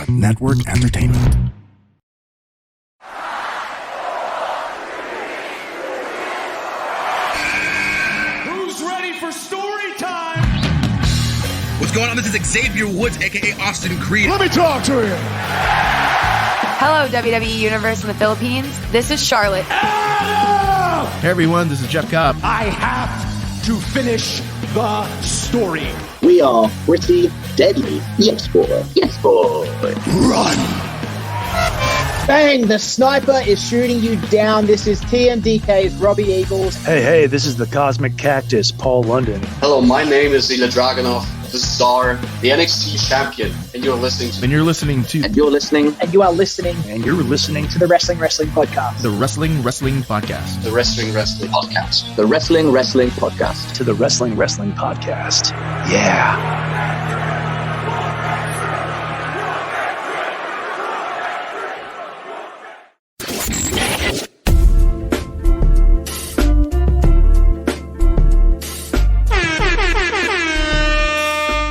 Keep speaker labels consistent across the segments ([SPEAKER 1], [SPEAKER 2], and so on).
[SPEAKER 1] Network Entertainment.
[SPEAKER 2] Who's ready for story time?
[SPEAKER 3] What's going on? This is Xavier Woods, aka Austin Creed.
[SPEAKER 2] Let me talk to him.
[SPEAKER 4] Hello, WWE Universe in the Philippines. This is Charlotte.
[SPEAKER 1] Hey everyone, this is Jeff Cobb.
[SPEAKER 2] I have to finish the story.
[SPEAKER 5] We are pretty deadly. Yes, boy. Yes, boy.
[SPEAKER 2] Run!
[SPEAKER 6] Bang! The sniper is shooting you down. This is TMDK's Robbie Eagles.
[SPEAKER 7] Hey, this is the Cosmic Cactus, Paul London.
[SPEAKER 8] Hello, my name is Ilya Dragunov, the Czar, the NXT champion, and you're listening to...
[SPEAKER 1] And you're listening to...
[SPEAKER 5] And you're listening...
[SPEAKER 6] And you are listening...
[SPEAKER 7] And you're listening
[SPEAKER 6] to the Wrestling Podcast.
[SPEAKER 1] The Wrestling Podcast.
[SPEAKER 8] The Wrestling Podcast.
[SPEAKER 5] The Wrestling Podcast.
[SPEAKER 7] To the Wrestling Podcast. Yeah.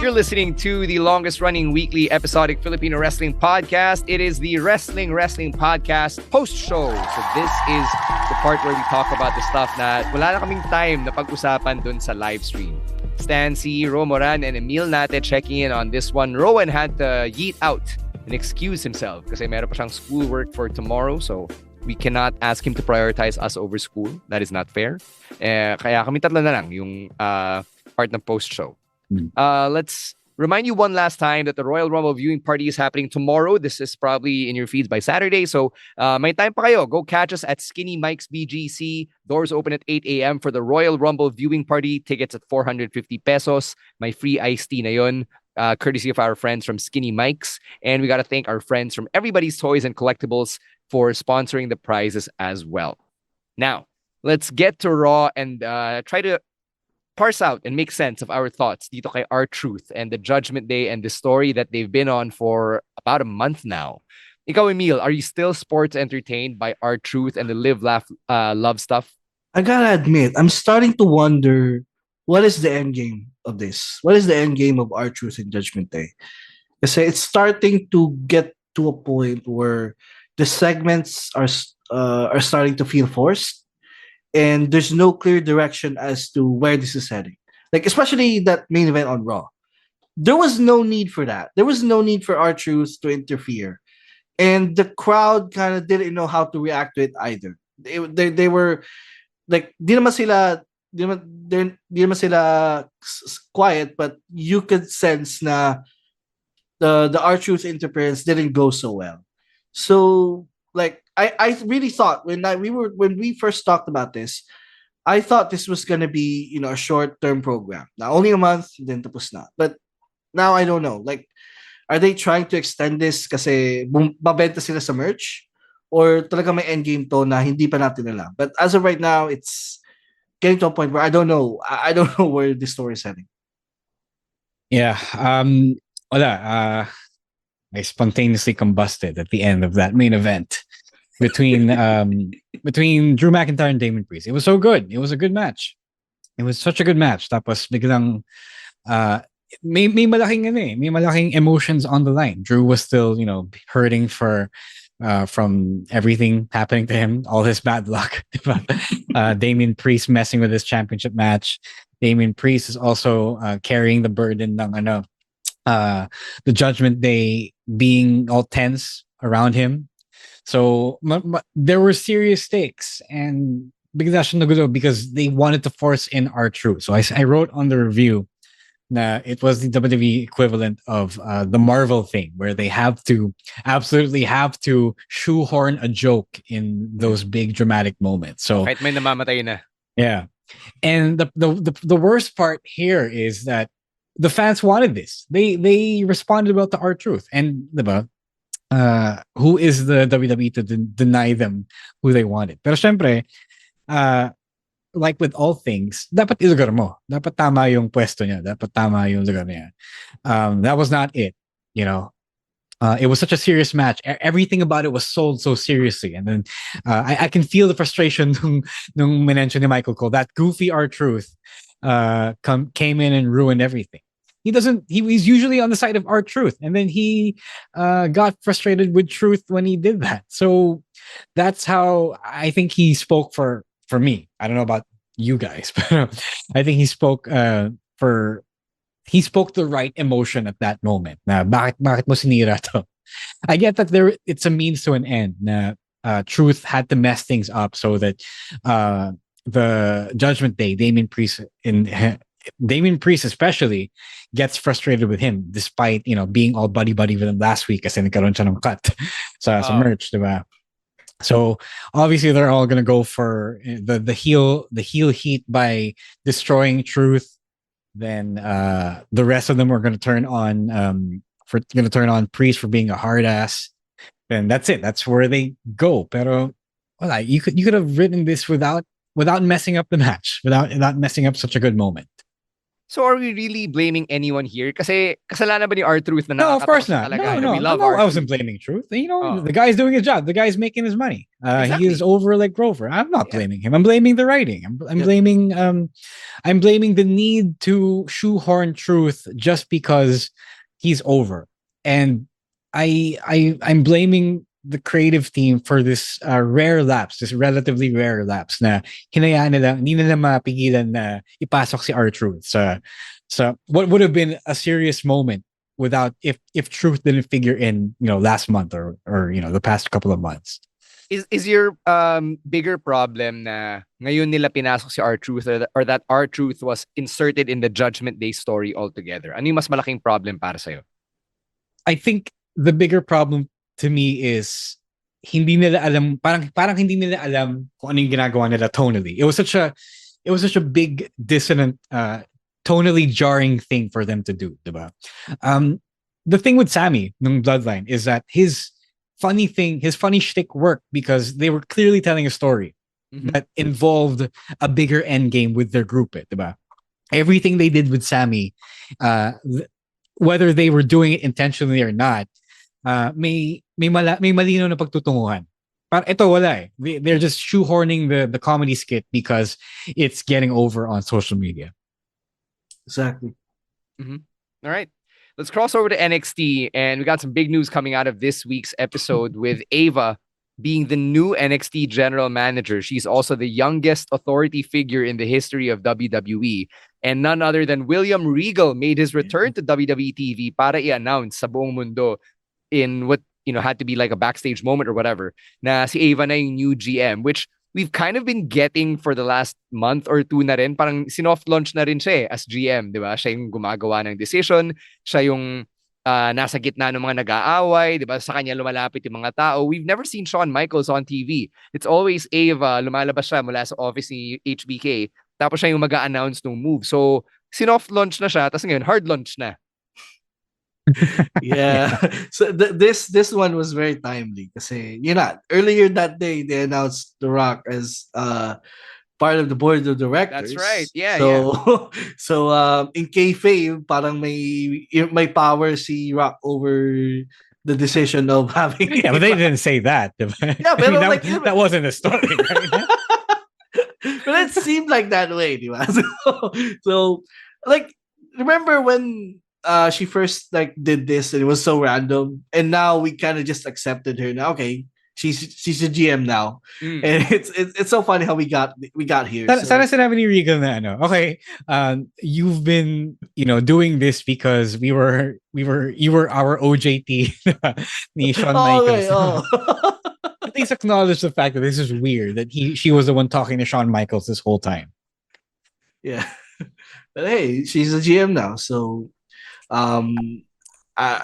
[SPEAKER 9] You're listening to the longest running weekly episodic Filipino wrestling podcast. It is the Wrestling Podcast post-show. So this is the part where we talk about the stuff na wala na kaming time na pag-usapan dun sa live stream. Stancy, Romoran, and Emil natin checking in on this one. Rowan had to yeet out and excuse himself kasi meron pa siyang schoolwork for tomorrow. So we cannot ask him to prioritize us over school. That is not fair. Kaya kami tatlo na lang yung part ng post-show. Let's remind you one last time that the Royal Rumble viewing party is happening tomorrow. This is probably in your feeds by Saturday. So may time pa kayo. Go catch us at Skinny Mike's BGC. Doors open at 8 a.m. for the Royal Rumble viewing party. Tickets at 450 pesos. My free iced tea na yun. Courtesy of our friends from Skinny Mike's. And we got to thank our friends from Everybody's Toys and Collectibles for sponsoring the prizes as well. Now, let's get to Raw and try to parse out and make sense of our thoughts dito kay R-Truth and the Judgment Day and the story that they've been on for about a month now. Ikaw, Emil, are you still sports entertained by R-Truth and the Live, Laugh, Love stuff?
[SPEAKER 10] I gotta admit, I'm starting to wonder what is the end game of this? What is the end game of R-Truth and Judgment Day? Kasi it's starting to get to a point where the segments are starting to feel forced. And there's no clear direction as to where this is heading. Like, especially that main event on Raw. There was no need for that. There was no need for R-Truth to interfere. And the crowd kind of didn't know how to react to it either. They were, like, di naman sila quiet, but you could sense na the R-Truth interference didn't go so well. So, like, I really thought when we first talked about this, I thought this was gonna be, a short-term program. Now only a month, then tapos na. But now I don't know. Like, are they trying to extend this kasi babenta sila sa merch? Or talaga may endgame to na hindi pa natin alam? But as of right now, it's getting to a point where I don't know. I don't know where this story is heading.
[SPEAKER 11] Yeah. I spontaneously combusted at the end of that main event between Drew McIntyre and Damon Priest. It was so good. It was a good match. It was such a good match. Tapos biglang may malaking emotions on the line. Drew was still, hurting from everything happening to him, all his bad luck. Damien Priest messing with his championship match. Damien Priest is also carrying the burden ng the Judgment Day being all tense around him. So there were serious stakes, and bigla siya nagulo because they wanted to force in R-Truth. So I wrote on the review that it was the WWE equivalent of the Marvel thing, where they absolutely have to shoehorn a joke in those big dramatic moments. So
[SPEAKER 9] Kahit may namamatay na.
[SPEAKER 11] Yeah. And the worst part here is that the fans wanted this. They responded about the R-Truth. And diba, who is the WWE to deny them who they wanted? Pero syempre, like with all things, dapat ilugar mo. Dapat tama yung pwesto niya. Dapat tama yung lugar niya. That was not it. It was such a serious match. Everything about it was sold so seriously. And then I can feel the frustration nung minention ni Michael Cole. That goofy R-Truth came in and ruined everything. he's usually on the side of our truth, and then he got frustrated with truth when he did that. So that's how I think he spoke for me. I don't know about you guys, but I think for he spoke the right emotion at that moment. Na bakit mo sinira to? I get that it's a means to an end. Na truth had to mess things up so that the Judgment Day, Damien Priest especially gets frustrated with him despite being all buddy with him last week kasi nagkaroon siya ng cut sa merch, diba? So obviously they're all gonna go for the heel heat by destroying truth. Then the rest of them are gonna turn on Priest for being a hard ass. And that's it. That's where they go. Pero wala, you could have written this without messing up the match, without messing up such a good moment.
[SPEAKER 9] So are we really blaming anyone here? Kasi kasalanan ba ni R-Truth na
[SPEAKER 11] No, of course not.
[SPEAKER 9] Talaga?
[SPEAKER 11] No,
[SPEAKER 9] We love
[SPEAKER 11] I wasn't blaming Truth. The guy's doing his job. The guy's making his money. Exactly. He is over like Grover. I'm not blaming him. I'm blaming the writing. I'm blaming the need to shoehorn Truth just because he's over. And I'm blaming the creative team for this this relatively rare lapse na hinayaan nila, hindi nila mapigilan na ipasok si R-Truth sa what would have been a serious moment without if Truth didn't figure in last month or the past couple of months.
[SPEAKER 9] Is your bigger problem na ngayon nila pinasok si R-Truth or that R-Truth was inserted in the Judgment Day story altogether? Ano yung mas malaking problem para sa'yo?
[SPEAKER 11] I think the bigger problem to me is hindi nila alam, parang hindi nila alam kung ano yung ginagawa nila tonally. It was such a big dissonant, tonally jarring thing for them to do, diba? The thing with Sammy ng Bloodline is that his funny shtick worked because they were clearly telling a story that involved a bigger end game with their group, diba? Everything they did with Sammy, whether they were doing it intentionally or not, may malinaw na pagtutunguhan. But ito wala eh. They're just shoehorning the comedy skit because it's getting over on social media.
[SPEAKER 10] Exactly.
[SPEAKER 9] All right. Let's cross over to NXT, and we got some big news coming out of this week's episode with Ava being the new NXT general manager. She's also the youngest authority figure in the history of WWE. And none other than William Regal made his return to WWE TV para i-announce sa buong mundo in what had to be like a backstage moment or whatever na si Ava na yung new GM, which we've kind of been getting for the last month or two na rin. Parang sinoft launch na rin siya as GM, di ba? Siya yung gumagawa ng decision, siya yung nasa gitna ng mga nag-aaway, di ba? Sa kanya lumalapit yung mga tao. We've never seen Shawn Michaels on TV. It's always Ava, lumalabas siya mula sa office ni HBK, tapos siya yung mag-a-announce ng move. So sinoft launch na siya, tapos ngayon hard launch na.
[SPEAKER 10] Yeah. So this one was very timely kasi earlier that day they announced The Rock as part of the board of directors.
[SPEAKER 9] That's right. Yeah.
[SPEAKER 10] So in kayfabe parang may power si Rock over the decision of having.
[SPEAKER 11] Yeah, but they didn't say that.
[SPEAKER 10] Yeah, but
[SPEAKER 11] that wasn't a story, right?
[SPEAKER 10] But it seemed like that way, di ba? So like remember when she first did this and it was so random, and now we kind of just accepted her. Now, okay, she's a GM now, and it's so funny how we got here.
[SPEAKER 11] Sana sinabi ni Regal na okay, you've been doing this because you were our OJT ni Shawn Michaels.
[SPEAKER 10] Okay,
[SPEAKER 11] At least acknowledge the fact that this is weird that she was the one talking to Shawn Michaels this whole time.
[SPEAKER 10] Yeah, but hey, she's a GM now, so.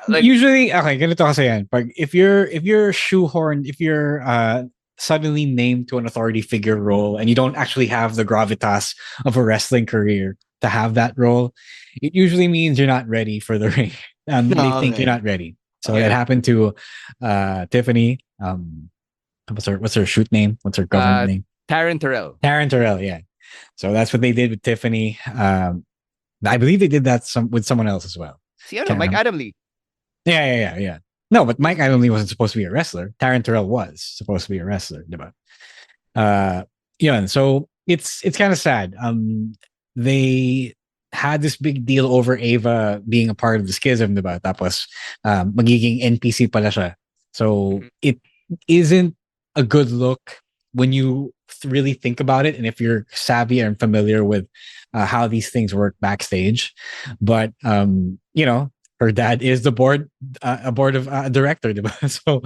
[SPEAKER 11] Usually, okay, ganito kasi yan. If you're shoehorned, if you're suddenly named to an authority figure role and you don't actually have the gravitas of a wrestling career to have that role, it usually means you're not ready for the ring. They think you're not ready. So it happened to Tiffany. What's her shoot name? What's her government name?
[SPEAKER 9] Taryn
[SPEAKER 11] Terrell, yeah. So that's what they did with Tiffany. I believe they did that with someone else as well.
[SPEAKER 9] Mike Adam Lee.
[SPEAKER 11] Yeah. No, but Mike Adam Lee wasn't supposed to be a wrestler. Taryn Terrell was supposed to be a wrestler, diba? So it's kind of sad. had this big deal over Ava being a part of the schism, diba? Tapos magiging NPC pala siya. So it isn't a good look when you really think about it, and if you're savvy and familiar with how these things work backstage. But you know, her dad is the board, a board of director, diba? So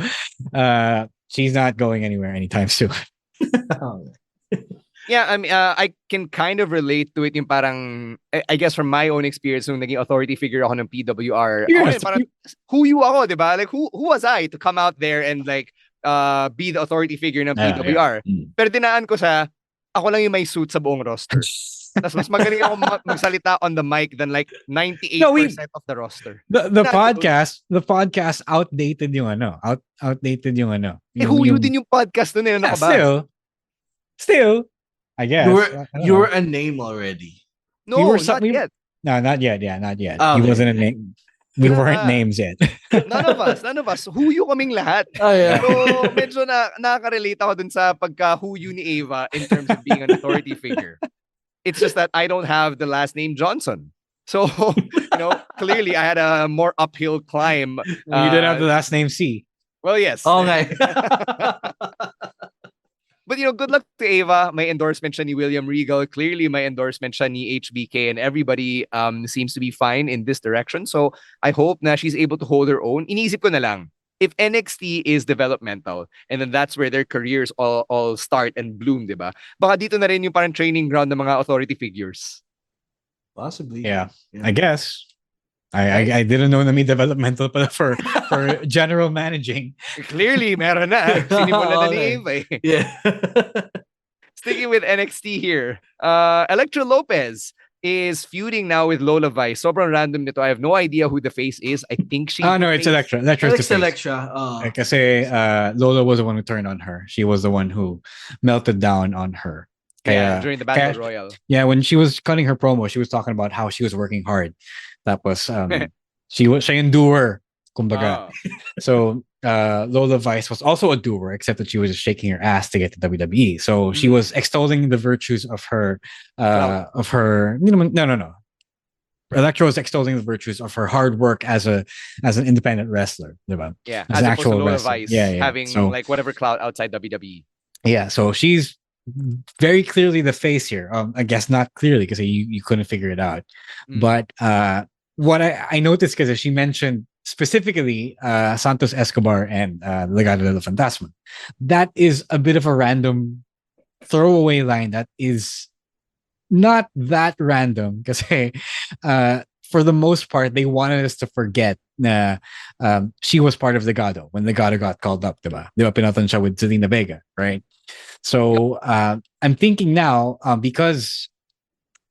[SPEAKER 11] she's not going anywhere anytime soon.
[SPEAKER 9] Yeah, I mean, I can kind of relate to it. Yung parang, I guess from my own experience, nung naging authority figure ako ng PWR,
[SPEAKER 11] Yes,
[SPEAKER 9] parang, who you ako, diba? Like, who was I to come out there and like be the authority figure ng PWR? Pero dinaan ko sa, ako lang yung may suit sa buong roster. Tapos mas magaling ako magsalita on the mic than like 98% of the roster.
[SPEAKER 11] The podcast outdated yung ano. Outdated yung ano.
[SPEAKER 9] Who you din yung podcast nun eh.
[SPEAKER 11] Still, I guess.
[SPEAKER 10] You were a name already.
[SPEAKER 9] No, not yet.
[SPEAKER 11] No, not yet. Yeah, not yet.
[SPEAKER 10] Oh,
[SPEAKER 11] he wasn't a name. We weren't names yet.
[SPEAKER 9] None of us. Who you kaming lahat.
[SPEAKER 10] Oh, yeah.
[SPEAKER 9] Pero medyo nakaka-relate ako dun sa pagka-who you ni Ava in terms of being an authority figure. It's just that I don't have the last name Johnson. So, you know, clearly I had a more uphill climb.
[SPEAKER 11] You didn't have the last name C.
[SPEAKER 9] Well, yes.
[SPEAKER 10] Okay.
[SPEAKER 9] But, you know, good luck to Ava. May endorsement siya ni William Regal. Clearly, may endorsement siya ni HBK. And everybody seems to be fine in this direction. So, I hope na she's able to hold her own. Iniisip ko na lang, if NXT is developmental, and then that's where their careers all start and bloom, di ba? Baka dito na rin yung parang training ground ng mga authority figures.
[SPEAKER 10] Possibly.
[SPEAKER 11] Yeah. I guess. I didn't know na may developmental pala for general managing.
[SPEAKER 9] Clearly, meron na. Sinimulan na ni Ava eh.
[SPEAKER 10] Yeah.
[SPEAKER 9] Sticking with NXT here, Elektra Lopez is feuding now with Lola Vice. Sobrang random nito. I have no idea who the face is. I think she...
[SPEAKER 11] no, it's Elektra. Elektra's the face. Kasi Lola was the one who turned on her. She was the one who melted down on her.
[SPEAKER 9] During the Battle Royal.
[SPEAKER 11] Yeah, when she was cutting her promo, she was talking about how she was working hard. Tapos siya yung doer, kumbaga. So Lola Vice was also a doer, except that she was just shaking her ass to get to WWE. So she was extolling the virtues of her no. Elektra was extolling the virtues of her hard work as an independent wrestler, diba?
[SPEAKER 9] Yeah,
[SPEAKER 11] as an actual
[SPEAKER 9] Lola
[SPEAKER 11] wrestler.
[SPEAKER 9] Vice having like whatever clout outside WWE.
[SPEAKER 11] Yeah, so she's very clearly the face here. I guess not clearly because you couldn't figure it out. But what I noticed, because she mentioned specifically Santos Escobar and Legado del Fantasma. That is a bit of a random throwaway line that is not that random because for the most part they wanted us to forget na she was part of Legado when Legado got called up, diba? Diba pinatan siya with Zelina Vega, right? So I'm thinking now because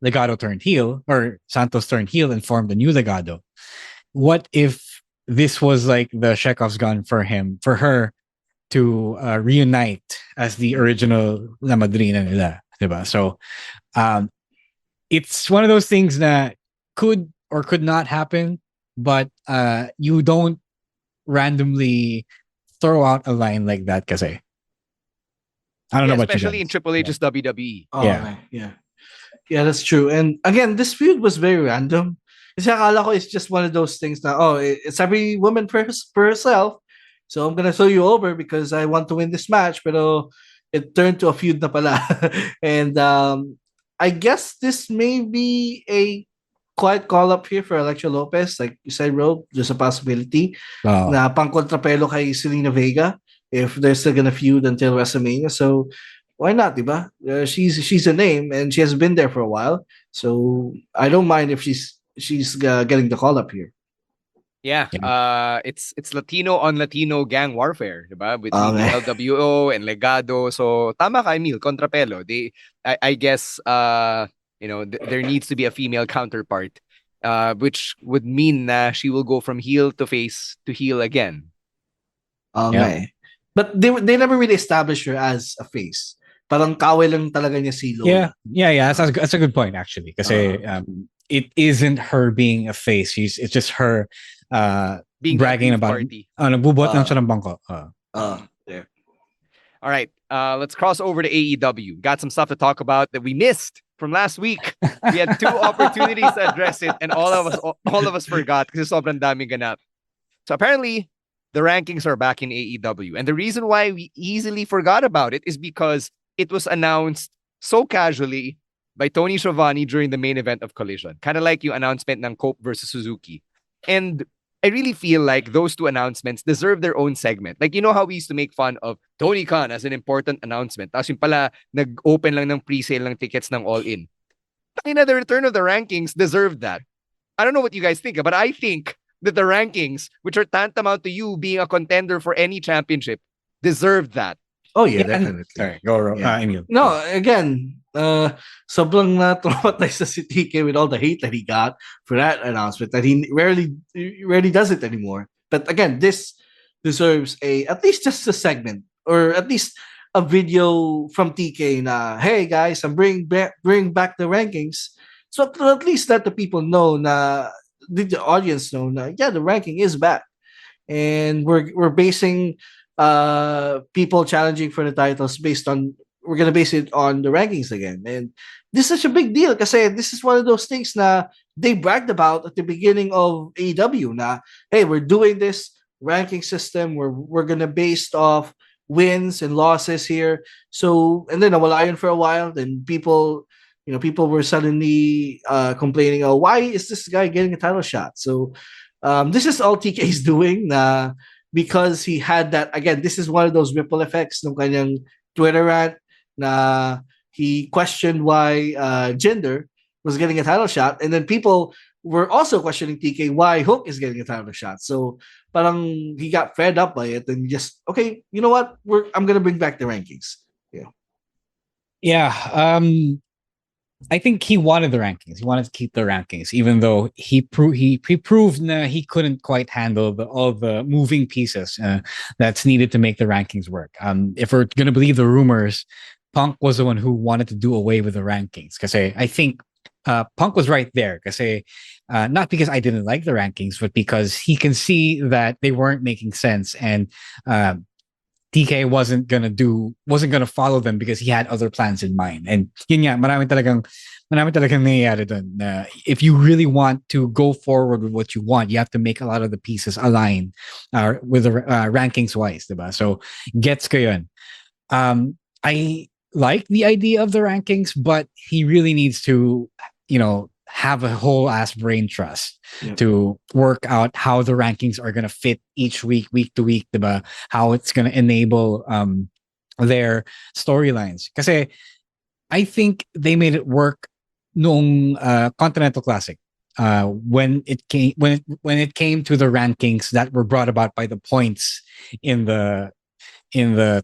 [SPEAKER 11] Legado turned heel, or Santos turned heel and formed a new Legado, what if this was like the Chekhov's gun for her to reunite as the original La Madrina nila, diba? So it's one of those things that could or could not happen, but you don't randomly throw out a line like that kasi. I don't know about
[SPEAKER 9] especially in Triple H's WWE.
[SPEAKER 10] Oh, yeah. Okay. Yeah, that's true. And again, this feud was very random. Kasi akala ko it's just one of those things that, it's every woman for herself. So I'm gonna throw you over because I want to win this match. Pero it turned to a feud na pala. And I guess this may be a quiet call-up here for Elektra Lopez. Like you said, Rob, there's a possibility na pang-kontrapelo kay Zelina Vega if they're still gonna feud until WrestleMania. So why not, diba? She's a name and she has been there for a while. So I don't mind if she's getting the call-up here.
[SPEAKER 9] Yeah. It's Latino on Latino gang warfare, diba? With LWO and Legado. So tama ka, Emil, kontrapelo. I guess there needs to be a female counterpart, which would mean that she will go from heel to face to heel again.
[SPEAKER 10] Okay. Yeah. But they never really established her as a face. Parang kaway lang talaga niya si Lola.
[SPEAKER 11] Yeah. That's a good point actually. Kasi it isn't her being a face. It's just her being bragging about
[SPEAKER 9] party.
[SPEAKER 11] Nagbubuhat lang siya ng bangko.
[SPEAKER 10] Yeah.
[SPEAKER 9] All right, let's cross over to AEW. Got some stuff to talk about that we missed from last week. We had 2 opportunities to address it, and all of us forgot because sobrang daming ganap. So apparently, the rankings are back in AEW, and the reason why we easily forgot about it is because it was announced so casually by Tony Schiavone during the main event of Collision, kind of like yung announcement ng Cope versus Suzuki, and I really feel like those 2 announcements deserve their own segment. Like, you know how we used to make fun of Tony Khan as an important announcement. Tapos yung pala, nag-open lang ng pre-sale ng tickets ng all-in. The return of the rankings deserved that. I don't know what you guys think, but I think that the rankings, which are tantamount to you being a contender for any championship, deserved that.
[SPEAKER 10] Oh yeah, definitely.
[SPEAKER 11] Sorry, go.
[SPEAKER 10] Yeah.
[SPEAKER 11] Emil.
[SPEAKER 10] No, again, sobrang na-traumatized si TK with all the hate that he got for that announcement that he rarely does it anymore. But again, this deserves at least just a segment or at least a video from TK na, hey guys, I'm bring back the rankings. So at least let the people know the audience know yeah, the ranking is back. And we're basing people challenging for the titles we're gonna base it on the rankings again. And this is such a big deal because this is one of those things na they bragged about at the beginning of AEW na, hey, we're doing this ranking system, we're gonna based off wins and losses here. So and then nawala yun for a while, then people were suddenly complaining, oh, why is this guy getting a title shot? So this is all TK is doing na because he had that, again, this is one of those ripple effects ng kanyang Twitter rant na he questioned why Jinder was getting a title shot, and then people were also questioning TK why Hook is getting a title shot. So parang he got fed up by it and just, okay, you know what? I'm gonna bring back the rankings. Yeah.
[SPEAKER 11] Yeah. I think he wanted the rankings. He wanted to keep the rankings, even though he proved he couldn't quite handle all the moving pieces that's needed to make the rankings work. If we're gonna believe the rumors, Punk was the one who wanted to do away with the rankings because I think Punk was right there. Because not because I didn't like the rankings, but because he can see that they weren't making sense, and TK wasn't gonna follow them because he had other plans in mind. And yun nga, marami talagang nangyayari dun. If you really want to go forward with what you want, you have to make a lot of the pieces align with the rankings wise, diba? So gets ko yun. I like the idea of the rankings, but he really needs to, have a whole ass brain trust to work out how the rankings are going to fit each week to week, diba? How it's going to enable their storylines. Kasi I think they made it work noong Continental Classic. When it came to the rankings that were brought about by the points in the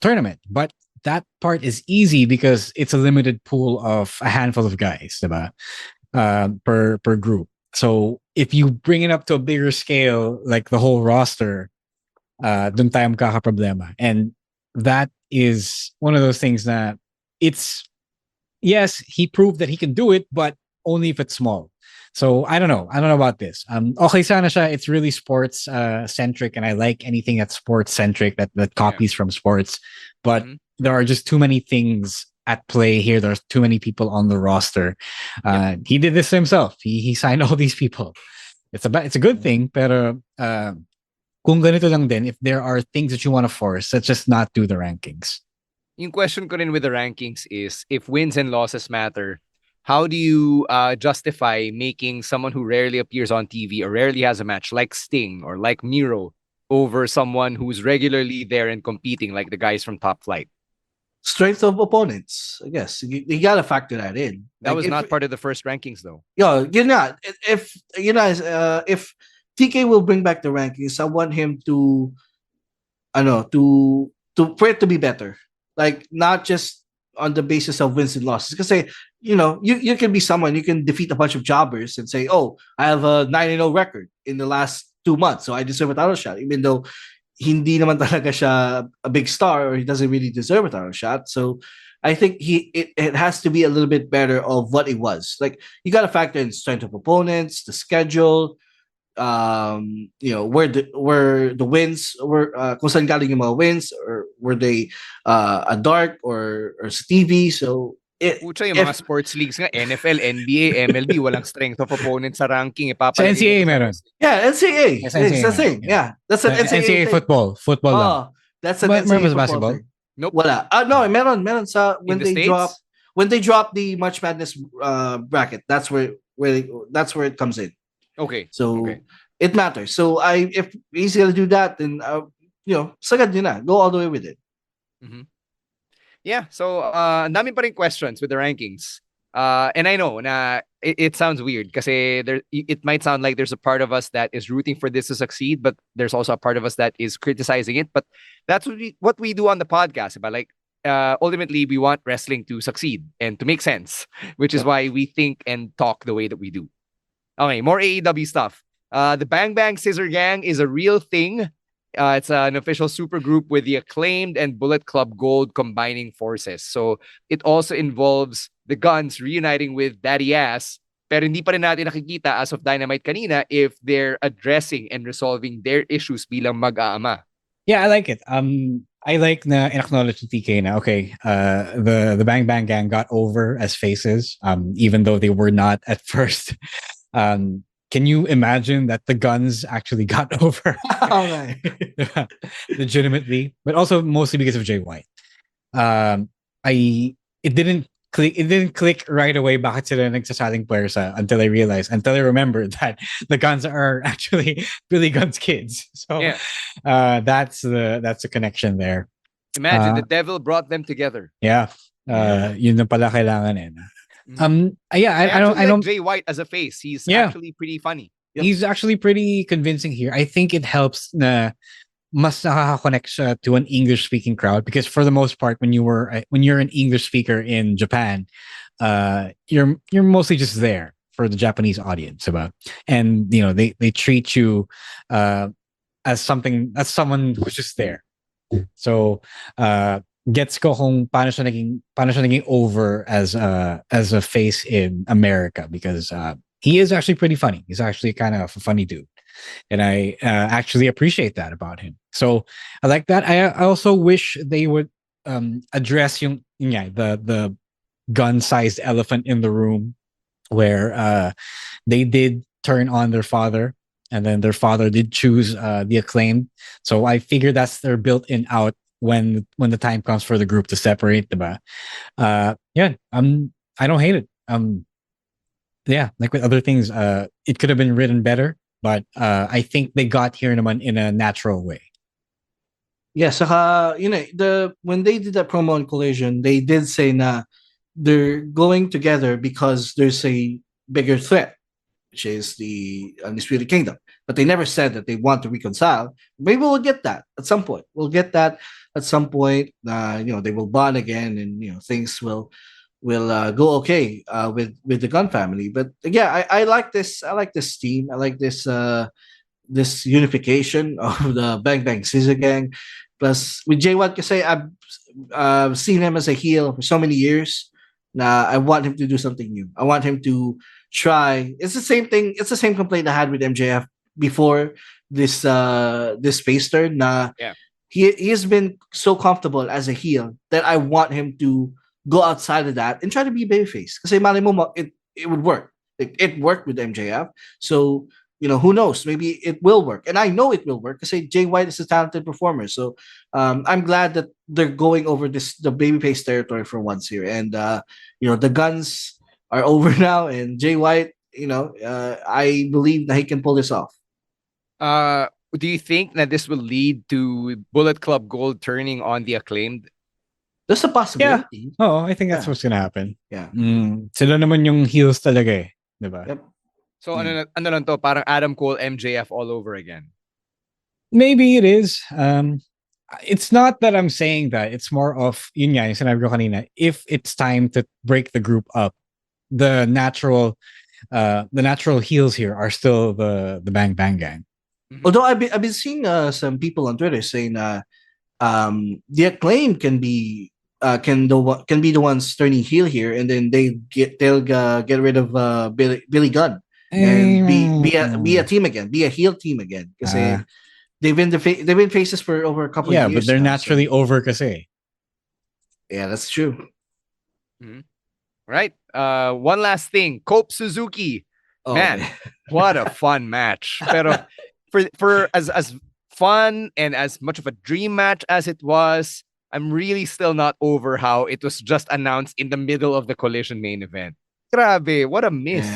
[SPEAKER 11] tournament. But that part is easy because it's a limited pool of a handful of guys, diba? Per group. So if you bring it up to a bigger scale, like the whole roster, dun tayo magkakaproblema. And that is one of those things that yes, he proved that he can do it, but only if it's small. So I don't know about this. Okay sana siya, it's really sports centric, and I like anything that's sports centric that copies from sports. But there are just too many things at play here. There's too many people on the roster. He did this himself. He signed all these people. It's a good thing, pero kung ganito lang din, if there are things that you want to force, let's just not do the rankings.
[SPEAKER 9] Yung question ko rin with the rankings is, if wins and losses matter, how do you justify making someone who rarely appears on TV or rarely has a match, like Sting or like Miro, over someone who's regularly there and competing, like the guys from Top Flight?
[SPEAKER 10] Strength of opponents, I guess. You gotta factor that in.
[SPEAKER 9] That was not part of the first rankings, though.
[SPEAKER 10] Yeah, if TK will bring back the rankings, I want him to for it to be better. Like, not just on the basis of wins and losses. Because you can be someone, you can defeat a bunch of jobbers and say, oh, I have a 9-0 record in the last 2 months, so I deserve a title shot, even though hindi naman talaga siya a big star, or he doesn't really deserve a title shot. So I think it has to be a little bit better of what it was. Like, you got to factor in strength of opponents, the schedule, where the wins were, kung saan galing yung mga wins, or were they a dark or sa TV. So
[SPEAKER 9] Pucha, yung mga sports leagues nga, NFL, NBA, MLB, walang strength of opponent sa ranking.
[SPEAKER 11] Sa NCAA meron.
[SPEAKER 10] Yeah, NCAA.
[SPEAKER 11] Yes,
[SPEAKER 10] It's the thing. Yeah. That's an NCAA thing.
[SPEAKER 11] Football lang.
[SPEAKER 10] That's an NCAA
[SPEAKER 11] basketball
[SPEAKER 10] thing.
[SPEAKER 9] Nope.
[SPEAKER 10] Wala. No, meron sa when they drop the March Madness bracket. That's where it comes in.
[SPEAKER 9] Okay.
[SPEAKER 10] So it matters. So if he's gonna do that, then sagad yun na. Go all the way with it.
[SPEAKER 9] Mm-hmm. Yeah, so ang dami pa rin questions with the rankings. And I know na it sounds weird kasi it might sound like there's a part of us that is rooting for this to succeed, but there's also a part of us that is criticizing it. But that's what we do on the podcast. But like ultimately, we want wrestling to succeed and to make sense, which is why we think and talk the way that we do. Okay, more AEW stuff. The Bang Bang Scissor Gang is a real thing. It's an official super group with the Acclaimed and Bullet Club Gold combining forces. So it also involves the Guns reuniting with Daddy Ass. Pero hindi pa rin natin nakikita as of Dynamite kanina if they're addressing and resolving their issues bilang mag-aama.
[SPEAKER 11] Yeah, I like it. I like na in-acknowledge the TK na, okay, the Bang Bang Gang got over as faces, even though they were not at first. Can you imagine that the Guns actually got over?
[SPEAKER 10] Okay.
[SPEAKER 11] Legitimately, but also mostly because of Jay White. It didn't click right away bakit sila nagsasaling pwersa until I remembered that the Guns are actually Billy Gunn's kids. So that's the connection there.
[SPEAKER 9] Imagine the devil brought them together.
[SPEAKER 11] Yeah. Yun na pala kailangan eh. I don't
[SPEAKER 9] like Jay White as a face. He's actually pretty funny.
[SPEAKER 11] Yep. He's actually pretty convincing here. I think it helps na mas nakaka-connect siya to an English speaking crowd, because for the most part when you're an English speaker in Japan, you're mostly just there for the Japanese audience, diba? And they treat you as someone who's just there. So gets ko kung paano siya naging over as a face in America, because he is actually pretty funny. He's actually kind of a funny dude, and I actually appreciate that about him. So I like that. I also wish they would address the gun-sized elephant in the room, where they did turn on their father, and then their father did choose the Acclaimed. So I figure that's their built-in out when the time comes for the group to separate, diba? I don't hate it. Like with other things, it could have been written better, but I think they got here in a natural way.
[SPEAKER 10] Yeah, saka when they did that promo on Collision, they did say na they're going together because there's a bigger threat, which is the Undisputed Kingdom. But they never said that they want to reconcile. Maybe we'll get that at some point. We'll get that at some point. They will bond again, and things will go okay with the Gunn family. But yeah, I like this. I like this team. I like this this unification of the Bang Bang Scissor Gang. Plus with Jay White, kasi I've seen him as a heel for so many years. Now I want him to do something new. I want him to try. It's the same thing. It's the same complaint I had with MJF before this face turn. He has been so comfortable as a heel that I want him to go outside of that and try to be babyface. Kasi mali mo it would work. It worked with MJF. So who knows? Maybe it will work, and I know it will work because Jay White is a talented performer. So I'm glad that they're going over the babyface territory for once here, and the Guns are over now, and Jay White, I believe that he can pull this off.
[SPEAKER 9] Do you think that this will lead to Bullet Club Gold turning on the Acclaimed?
[SPEAKER 10] There's a possibility.
[SPEAKER 11] Yeah. Oh, I think that's what's gonna happen.
[SPEAKER 10] Yeah.
[SPEAKER 11] Sila naman yung heels talaga eh, diba?
[SPEAKER 10] Yep.
[SPEAKER 9] So ano lang to, parang Adam Cole MJF all over again.
[SPEAKER 11] Maybe it is. It's not that I'm saying that. It's more of yun nga, yung sinabi ko kanina, if it's time to break the group up, the natural heels here are still the Bang Bang Gang.
[SPEAKER 10] Although I've been seeing some people on Twitter saying the Acclaim can be the ones turning heel here, and then they'll get rid of Billy Gunn and be a team again, be a heel team again. Because they've been faces for over a couple of years.
[SPEAKER 11] Yeah, but they're
[SPEAKER 10] now,
[SPEAKER 11] naturally over kasi.
[SPEAKER 10] Yeah, that's true.
[SPEAKER 9] Mm-hmm. Right. One last thing. Cope Suzuki.
[SPEAKER 10] Oh,
[SPEAKER 9] man, what a fun match. Pero for as fun and as much of a dream match as it was, I'm really still not over how it was just announced in the middle of the Collision main event. Grabe, what a miss.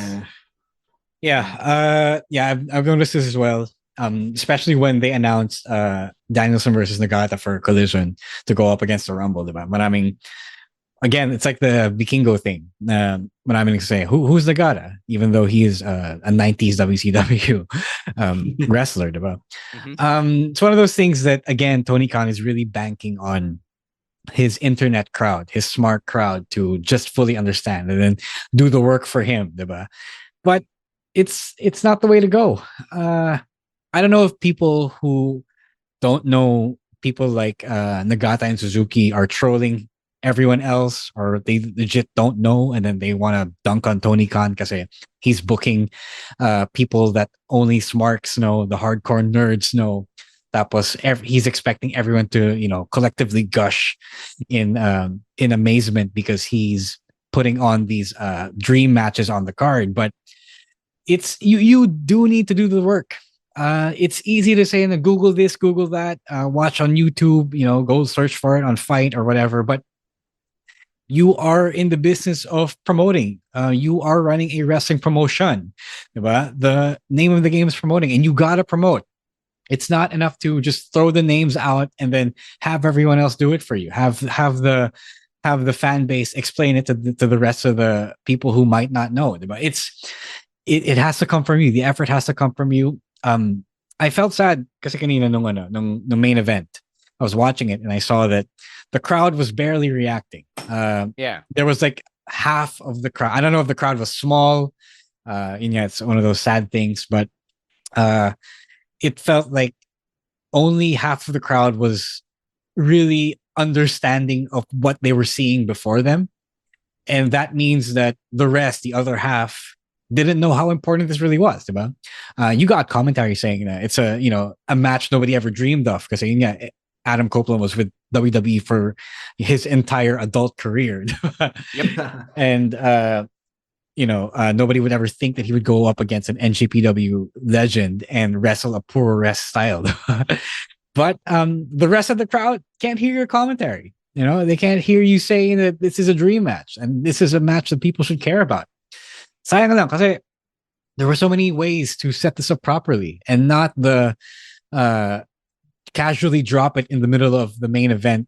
[SPEAKER 11] I've noticed this as well. Especially when they announced Danielson versus Nagata for Collision to go up against the Rumble, diba? Maraming, again, it's like the Vikingo thing. Maraming say, who's Nagata? Even though he is a 90s WCW wrestler, diba? It's one of those things that, again, Tony Khan is really banking on his internet crowd, his smart crowd, to just fully understand and then do the work for him, diba? But it's not the way to go. I don't know if people who don't know people like Nagata and Suzuki are trolling everyone else, or they legit don't know and then they want to dunk on Tony Khan because he's booking people that only smarks know, the hardcore nerds know. Tapos he's expecting everyone to, collectively gush in amazement because he's putting on these dream matches on the card. But it's you do need to do the work. It's easy to say, Google this, Google that, watch on YouTube, go search for it on Fight or whatever. But you are in the business of promoting. You are running a wrestling promotion. Diba? The name of the game is promoting, and you gotta promote. It's not enough to just throw the names out and then have everyone else do it for you. Have the fan base explain it to the rest of the people who might not know. Diba? It has to come from you. The effort has to come from you. I felt sad kasi kanina nung main event, I was watching it and I saw that the crowd was barely reacting. There was like half of the crowd. I don't know if the crowd was small. It's one of those sad things, but it felt like only half of the crowd was really understanding of what they were seeing before them. And that means that the rest, the other half, didn't know how important this really was, diba? You got commentary saying that it's a match nobody ever dreamed of because Adam Copeland was with WWE for his entire adult career. Yep. And nobody would ever think that he would go up against an NJPW legend and wrestle a poor rest style. But the rest of the crowd can't hear your commentary. They can't hear you saying that this is a dream match and this is a match that people should care about. Sayang lang kasi there were so many ways to set this up properly and not the casually drop it in the middle of the main event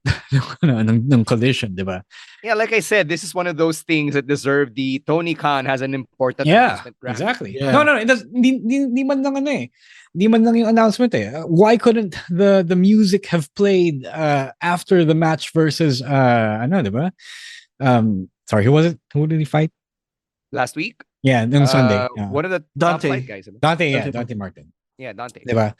[SPEAKER 11] ng Collision, diba?
[SPEAKER 9] Yeah, like I said, this is one of those things that deserve the Tony Khan has an important announcement.
[SPEAKER 11] Exactly. Yeah. No, it does. Di man lang Di man lang yung announcement Why couldn't the music have played after the match versus diba? Sorry, who was it? Who did he fight?
[SPEAKER 9] Last week?
[SPEAKER 11] Yeah, on Sunday.
[SPEAKER 9] One of the
[SPEAKER 10] Dante.
[SPEAKER 9] top flight guys.
[SPEAKER 11] Dante Martin.
[SPEAKER 9] Yeah, Dante.
[SPEAKER 11] Diba?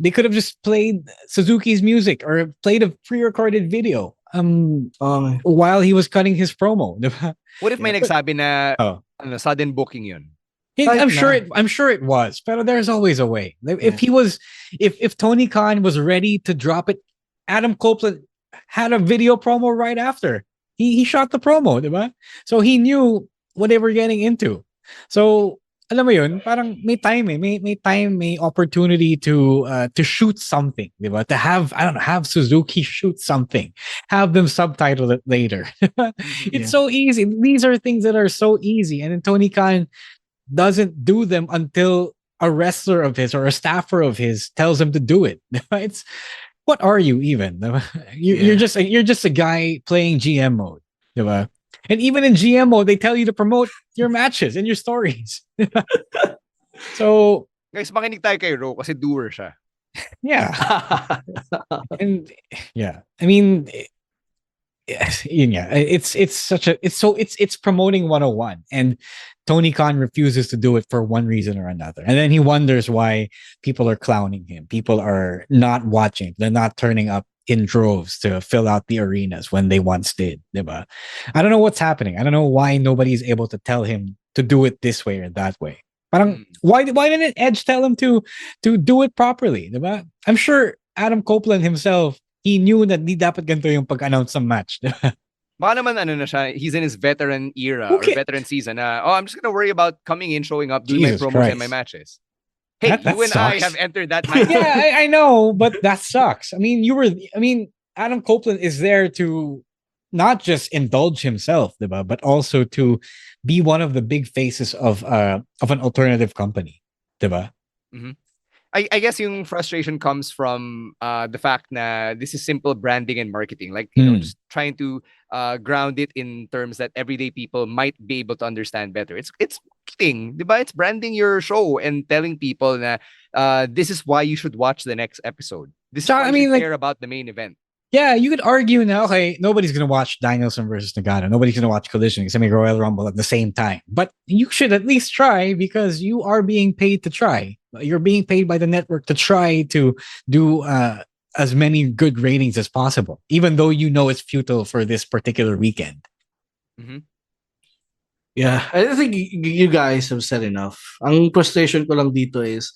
[SPEAKER 11] They could have just played Suzuki's music or played a pre-recorded video while he was cutting his promo. Diba?
[SPEAKER 9] What if may nagsabi na sudden booking yun?
[SPEAKER 11] I'm sure it was, but there's always a way. If Tony Khan was ready to drop it, Adam Copeland had a video promo right after. He shot the promo, diba? So he knew what they were getting into. So alam mo yun, parang may time may opportunity to shoot something, diba? To have Suzuki shoot something, have them subtitle it later. It's so easy. These are things that are so easy, and then Tony Khan doesn't do them until a wrestler of his or a staffer of his tells him to do it. It's what are you even? You're just a guy playing GM mode, diba? And even in GM mode, they tell you to promote your matches and your stories. So,
[SPEAKER 9] guys, makinig tayo kay Ro kasi doer siya.
[SPEAKER 11] Yeah. And I mean, it's promoting 101, and Tony Khan refuses to do it for one reason or another. And then he wonders why people are clowning him. People are not watching. They're not turning up in droves to fill out the arenas when they once did. Diba? I don't know what's happening. I don't know why nobody is able to tell him to do it this way or that way. Parang, why didn't Edge tell him to do it properly, diba? I'm sure Adam Copeland himself, he knew that di dapat ganito yung pag-announce ng match.
[SPEAKER 9] Baka naman na siya, he's in his veteran era or veteran season. I'm just gonna worry about coming in, showing up, doing
[SPEAKER 11] Jesus
[SPEAKER 9] my promos
[SPEAKER 11] Christ.
[SPEAKER 9] and my matches. Hey,
[SPEAKER 11] That
[SPEAKER 9] you and I
[SPEAKER 11] sucks.
[SPEAKER 9] have entered that match.
[SPEAKER 11] Yeah, I know, but that sucks. I mean, Adam Copeland is there to not just indulge himself, diba, but also to be one of the big faces of an alternative company, diba?
[SPEAKER 9] Mm-hmm. I guess yung frustration comes from the fact that this is simple branding and marketing. Like, you know, just trying to ground it in terms that everyday people might be able to understand better. It's marketing, diba? It's branding your show and telling people that this is why you should watch the next episode. This is why you should care about the main event.
[SPEAKER 11] Yeah, you could argue now, okay, nobody's going to watch Danielson versus Nagano. Nobody's going to watch Collision because I mean Royal Rumble at the same time. But you should at least try because you are being paid to try. You're being paid by the network to try to do as many good ratings as possible, even though you know it's futile for this particular weekend.
[SPEAKER 9] Mm-hmm.
[SPEAKER 10] Yeah, I think you guys have said enough. Ang frustration ko lang dito is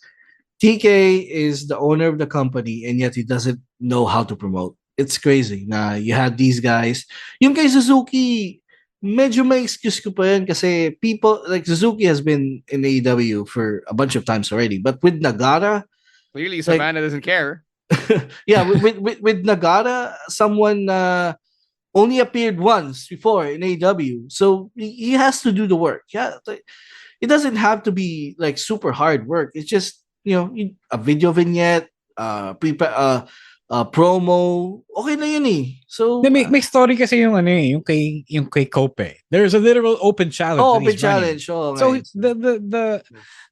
[SPEAKER 10] TK is the owner of the company and yet he doesn't know how to promote. It's crazy na you had these guys. Yung kay Suzuki, medyo may excuse ko pa yun kasi people, like Suzuki has been in AEW for a bunch of times already. But with Nagata...
[SPEAKER 9] Clearly, Savannah doesn't care.
[SPEAKER 10] Yeah, with Nagata, someone only appeared once before in AEW. So he has to do the work. Yeah, it doesn't have to be like super hard work. It's just, you know, a video vignette, promo, okay na yun eh. So
[SPEAKER 11] may story kasi yung yung kay Cope. There's a literal open challenge.
[SPEAKER 10] Oh, open challenge. Oh,
[SPEAKER 11] so
[SPEAKER 10] right.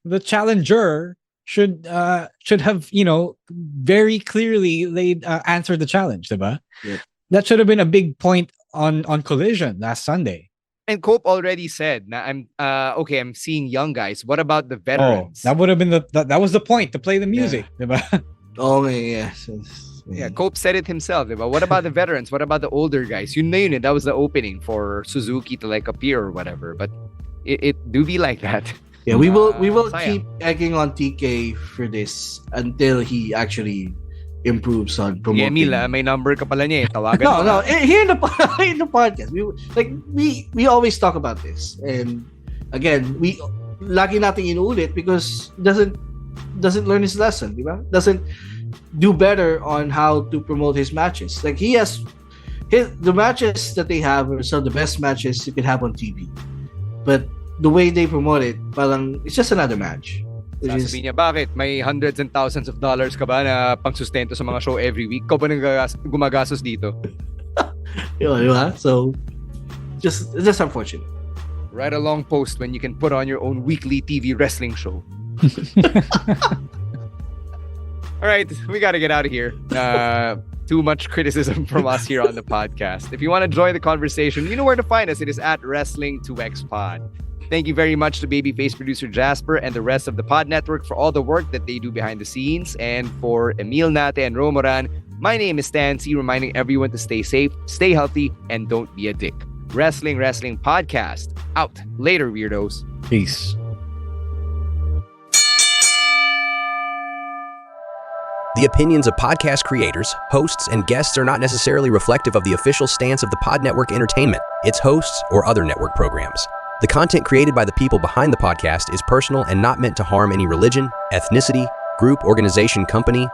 [SPEAKER 11] the challenger should have, you know, very clearly laid answered the challenge, diba?
[SPEAKER 10] Yeah.
[SPEAKER 11] That should have been a big point on Collision last Sunday.
[SPEAKER 9] And Cope already said, "Na I'm seeing young guys. What about the veterans?"
[SPEAKER 11] That would have been that was the point, to play the music, diba?
[SPEAKER 10] Okay, yes.
[SPEAKER 9] Yeah, Cope said it himself. Diba? What about the veterans? What about the older guys? Yun na yun. That was the opening for Suzuki to like appear or whatever. But it do be like that.
[SPEAKER 10] Yeah, we will
[SPEAKER 9] sayang.
[SPEAKER 10] keep egging on TK for this until he actually improves on promoting.
[SPEAKER 9] Yeah, Emil, may number ka pala niya. Tawagan
[SPEAKER 10] No. Here in the podcast, we always talk about this, and again, we lagi nating inuulit because doesn't learn his lesson, diba? Doesn't do better on how to promote his matches. Like the matches that they have are some of the best matches you can have on TV, but the way they promote it, parang it's just another match.
[SPEAKER 9] Sasabihin niya, bakit? May hundreds and thousands of dollars ka ba na pangsustento sa mga show every week? Ikaw ba nang gumagastos dito?
[SPEAKER 10] Diba? So, just unfortunate.
[SPEAKER 9] Write a long post when you can put on your own weekly TV wrestling show. All right, we got to get out of here. Too much criticism from us here on the podcast. If you want to join the conversation, you know where to find us. It is at Wrestling2XPod. Thank you very much to Babyface producer Jasper and the rest of the Pod Network for all the work that they do behind the scenes. And for Emil Nate and Romoran, my name is Stan C, reminding everyone to stay safe, stay healthy, and don't be a dick. Wrestling Podcast. Out. Later, weirdos.
[SPEAKER 11] Peace.
[SPEAKER 12] The opinions of podcast creators, hosts, and guests are not necessarily reflective of the official stance of the Pod Network Entertainment, its hosts, or other network programs. The content created by the people behind the podcast is personal and not meant to harm any religion, ethnicity, group, organization, company,